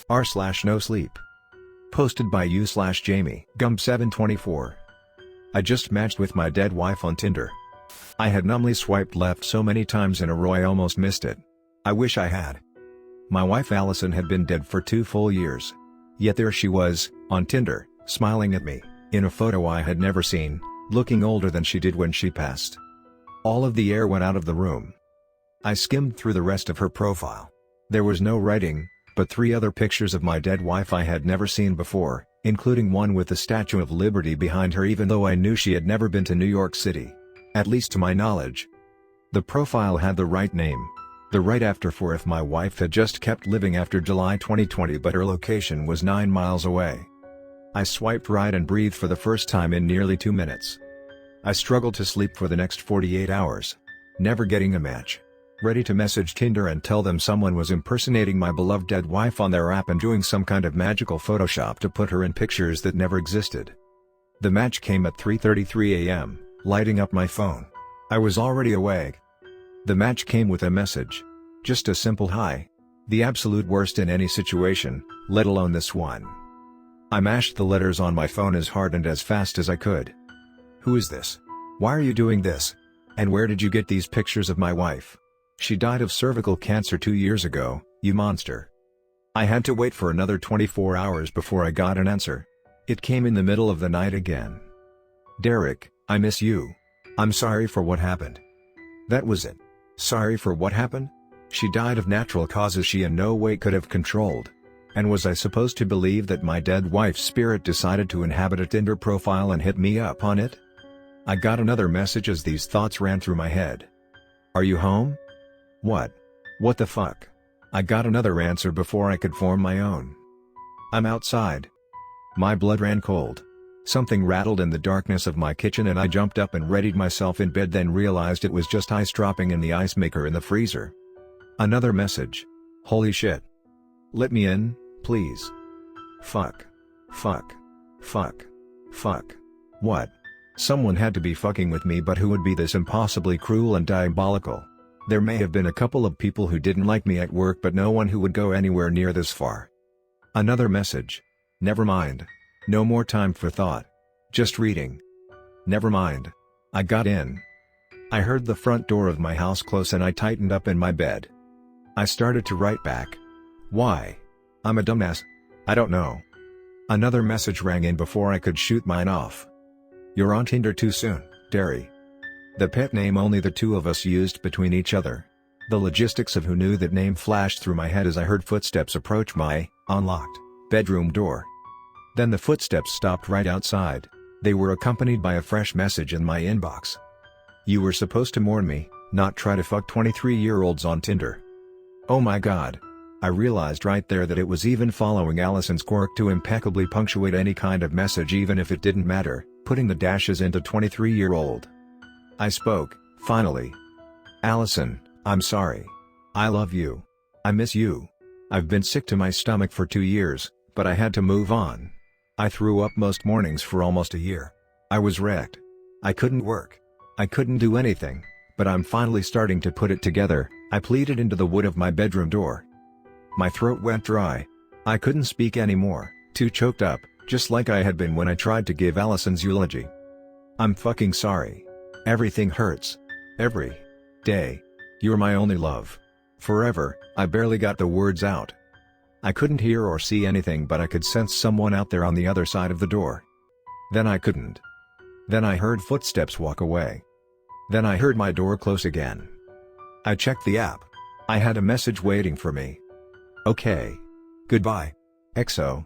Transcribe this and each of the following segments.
r/NoSleep. Posted by u/Jamie Gump724. I just matched with my dead wife on Tinder. I had numbly swiped left so many times in a row I almost missed it. I wish I had. My wife Allison had been dead for 2 full years. Yet there she was, on Tinder, smiling at me, in a photo I had never seen, looking older than she did when she passed. All of the air went out of the room. I skimmed through the rest of her profile. There was no writing, but 3 other pictures of my dead wife I had never seen before, including one with the Statue of Liberty behind her, even though I knew she had never been to New York City. At least to my knowledge. The profile had the right name. The right after for if my wife had just kept living after July 2020, but her location was 9 miles away. I swiped right and breathed for the first time in nearly 2 minutes. I struggled to sleep for the next 48 hours. Never getting a match. Ready to message Tinder and tell them someone was impersonating my beloved dead wife on their app and doing some kind of magical Photoshop to put her in pictures that never existed. The match came at 3:33 a.m., lighting up my phone. I was already awake. The match came with a message. Just a simple hi. The absolute worst in any situation, let alone this one. I mashed the letters on my phone as hard and as fast as I could. Who is this? Why are you doing this? And where did you get these pictures of my wife? She died of cervical cancer 2 years ago, you monster. I had to wait for another 24 hours before I got an answer. It came in the middle of the night again. Derek, I miss you. I'm sorry for what happened. That was it. Sorry for what happened? She died of natural causes she in no way could have controlled. And was I supposed to believe that my dead wife's spirit decided to inhabit a Tinder profile and hit me up on it? I got another message as these thoughts ran through my head. Are you home? What? What the fuck? I got another answer before I could form my own. I'm outside. My blood ran cold. Something rattled in the darkness of my kitchen and I jumped up and readied myself in bed, then realized it was just ice dropping in the ice maker in the freezer. Another message. Holy shit. Let me in, please. Fuck. Fuck. Fuck. Fuck. What? Someone had to be fucking with me, but who would be this impossibly cruel and diabolical? There may have been a couple of people who didn't like me at work, but no one who would go anywhere near this far. Another message. Never mind. No more time for thought. Just reading. Never mind. I got in. I heard the front door of my house close and I tightened up in my bed. I started to write back. Why? I'm a dumbass. I don't know. Another message rang in before I could shoot mine off. You're on Tinder too soon, Derry. The pet name only the two of us used between each other. The logistics of who knew that name flashed through my head as I heard footsteps approach my unlocked bedroom door. Then the footsteps stopped right outside. They were accompanied by a fresh message in my inbox. You were supposed to warn me, not try to fuck 23-year-olds on Tinder. Oh my god. I realized right there that it was even following Allison's quirk to impeccably punctuate any kind of message even if it didn't matter, putting the dashes into 23-year-old. I spoke, finally. Allison, I'm sorry. I love you. I miss you. I've been sick to my stomach for 2 years, but I had to move on. I threw up most mornings for almost a year. I was wrecked. I couldn't work. I couldn't do anything, but I'm finally starting to put it together, I pleaded into the wood of my bedroom door. My throat went dry. I couldn't speak anymore, too choked up, just like I had been when I tried to give Allison's eulogy. I'm fucking sorry. Everything hurts. Every day. You're my only love. Forever. I barely got the words out. I couldn't hear or see anything, but I could sense someone out there on the other side of the door. Then I couldn't. Then I heard footsteps walk away. Then I heard my door close again. I checked the app. I had a message waiting for me. Okay. Goodbye. XO.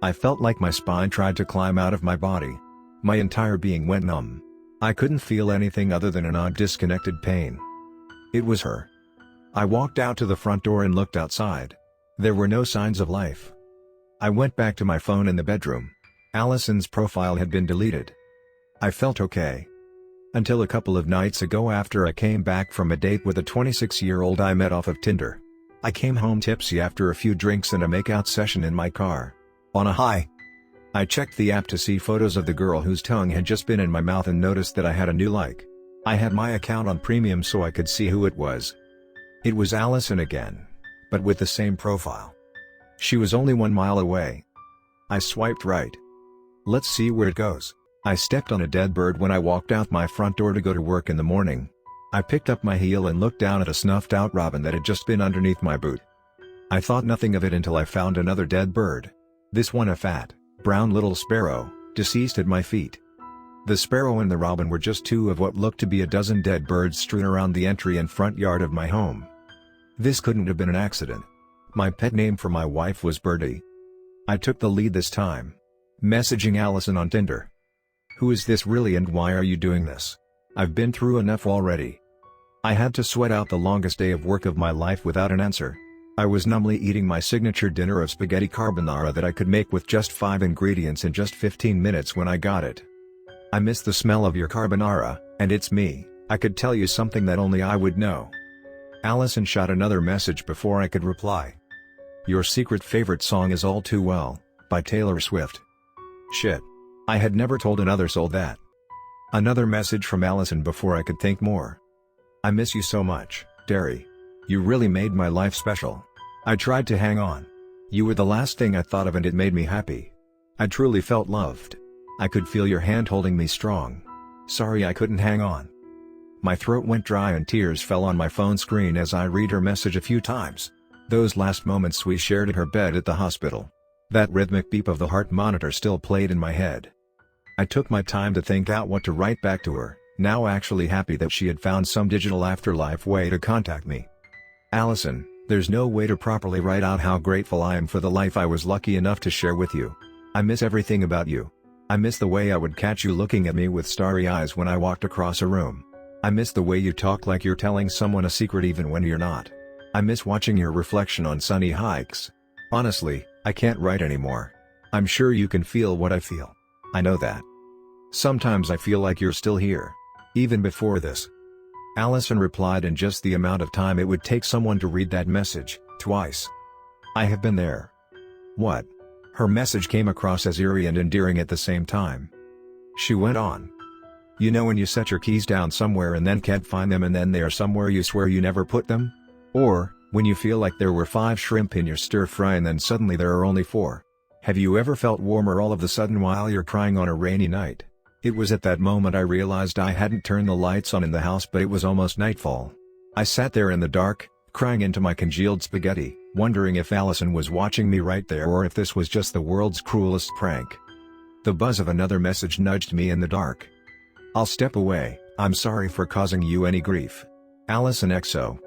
I felt like my spine tried to climb out of my body. My entire being went numb. I couldn't feel anything other than an odd disconnected pain. It was her. I walked out to the front door and looked outside. There were no signs of life. I went back to my phone in the bedroom. Allison's profile had been deleted. I felt okay. Until a couple of nights ago after I came back from a date with a 26-year-old I met off of Tinder. I came home tipsy after a few drinks and a makeout session in my car. On a high. I checked the app to see photos of the girl whose tongue had just been in my mouth and noticed that I had a new like. I had my account on premium so I could see who it was. It was Allison again. But with the same profile. She was only 1 mile away. I swiped right. Let's see where it goes. I stepped on a dead bird when I walked out my front door to go to work in the morning. I picked up my heel and looked down at a snuffed out robin that had just been underneath my boot. I thought nothing of it until I found another dead bird. This one a fat, brown little sparrow, deceased at my feet. The sparrow and the robin were just 2 of what looked to be a dozen dead birds strewn around the entry and front yard of my home. This couldn't have been an accident. My pet name for my wife was Birdie. I took the lead this time. Messaging Allison on Tinder. Who is this really and why are you doing this? I've been through enough already. I had to sweat out the longest day of work of my life without an answer. I was numbly eating my signature dinner of spaghetti carbonara that I could make with just 5 ingredients in just 15 minutes when I got it. I miss the smell of your carbonara, and it's me. I could tell you something that only I would know. Allison shot another message before I could reply. Your secret favorite song is All Too Well, by Taylor Swift. Shit. I had never told another soul that. Another message from Allison before I could think more. I miss you so much, Derry. You really made my life special. I tried to hang on. You were the last thing I thought of and it made me happy. I truly felt loved. I could feel your hand holding me strong. Sorry I couldn't hang on. My throat went dry and tears fell on my phone screen as I read her message a few times. Those last moments we shared at her bed at the hospital. That rhythmic beep of the heart monitor still played in my head. I took my time to think out what to write back to her, now actually happy that she had found some digital afterlife way to contact me. Allison, there's no way to properly write out how grateful I am for the life I was lucky enough to share with you. I miss everything about you. I miss the way I would catch you looking at me with starry eyes when I walked across a room. I miss the way you talk like you're telling someone a secret even when you're not. I miss watching your reflection on sunny hikes. Honestly, I can't write anymore. I'm sure you can feel what I feel. I know that. Sometimes I feel like you're still here. Even before this. Allison replied in just the amount of time it would take someone to read that message, twice. I have been there. What? Her message came across as eerie and endearing at the same time. She went on. You know when you set your keys down somewhere and then can't find them and then they are somewhere you swear you never put them? Or, when you feel like there were 5 shrimp in your stir fry and then suddenly there are only 4. Have you ever felt warmer all of a sudden while you're crying on a rainy night? It was at that moment I realized I hadn't turned the lights on in the house but it was almost nightfall. I sat there in the dark, crying into my congealed spaghetti, wondering if Allison was watching me right there or if this was just the world's cruelest prank. The buzz of another message nudged me in the dark. I'll step away, I'm sorry for causing you any grief. Allison XO.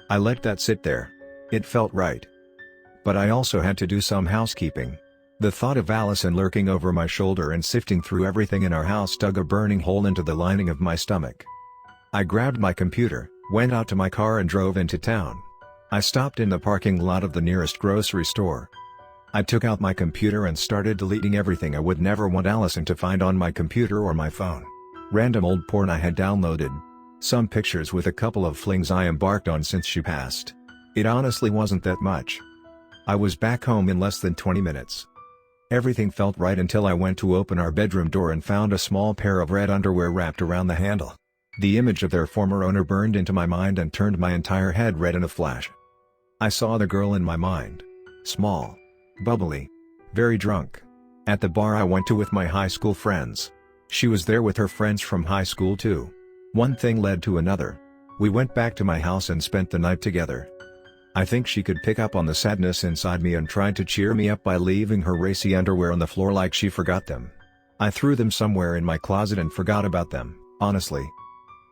I let that sit there. It felt right. But I also had to do some housekeeping. The thought of Allison lurking over my shoulder and sifting through everything in our house dug a burning hole into the lining of my stomach. I grabbed my computer, went out to my car and drove into town. I stopped in the parking lot of the nearest grocery store. I took out my computer and started deleting everything I would never want Allison to find on my computer or my phone. Random old porn I had downloaded. Some pictures with a couple of flings I embarked on since she passed. It honestly wasn't that much. I was back home in less than 20 minutes. Everything felt right until I went to open our bedroom door and found a small pair of red underwear wrapped around the handle. The image of their former owner burned into my mind and turned my entire head red in a flash. I saw the girl in my mind. Small. Bubbly. Very drunk. At the bar I went to with my high school friends. She was there with her friends from high school too. One thing led to another. We went back to my house and spent the night together. I think she could pick up on the sadness inside me and tried to cheer me up by leaving her racy underwear on the floor like she forgot them. I threw them somewhere in my closet and forgot about them, honestly.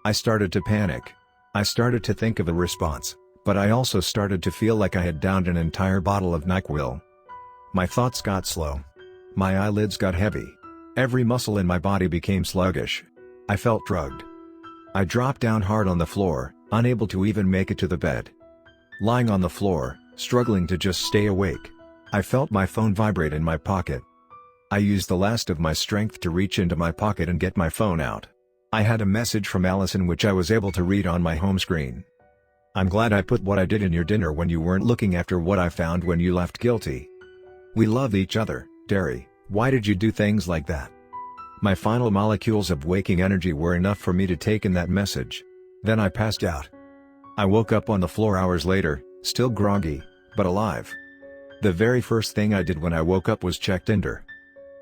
I started to panic. I started to think of a response, but I also started to feel like I had downed an entire bottle of NyQuil. My thoughts got slow. My eyelids got heavy. Every muscle in my body became sluggish. I felt drugged. I dropped down hard on the floor, unable to even make it to the bed. Lying on the floor, struggling to just stay awake. I felt my phone vibrate in my pocket. I used the last of my strength to reach into my pocket and get my phone out. I had a message from Allison which I was able to read on my home screen. I'm glad I put what I did in your dinner when you weren't looking after what I found when you left guilty. We love each other, Derry, why did you do things like that? My final molecules of waking energy were enough for me to take in that message. Then I passed out. I woke up on the floor hours later, still groggy, but alive. The very first thing I did when I woke up was check Tinder.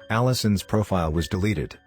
Allison's profile was deleted.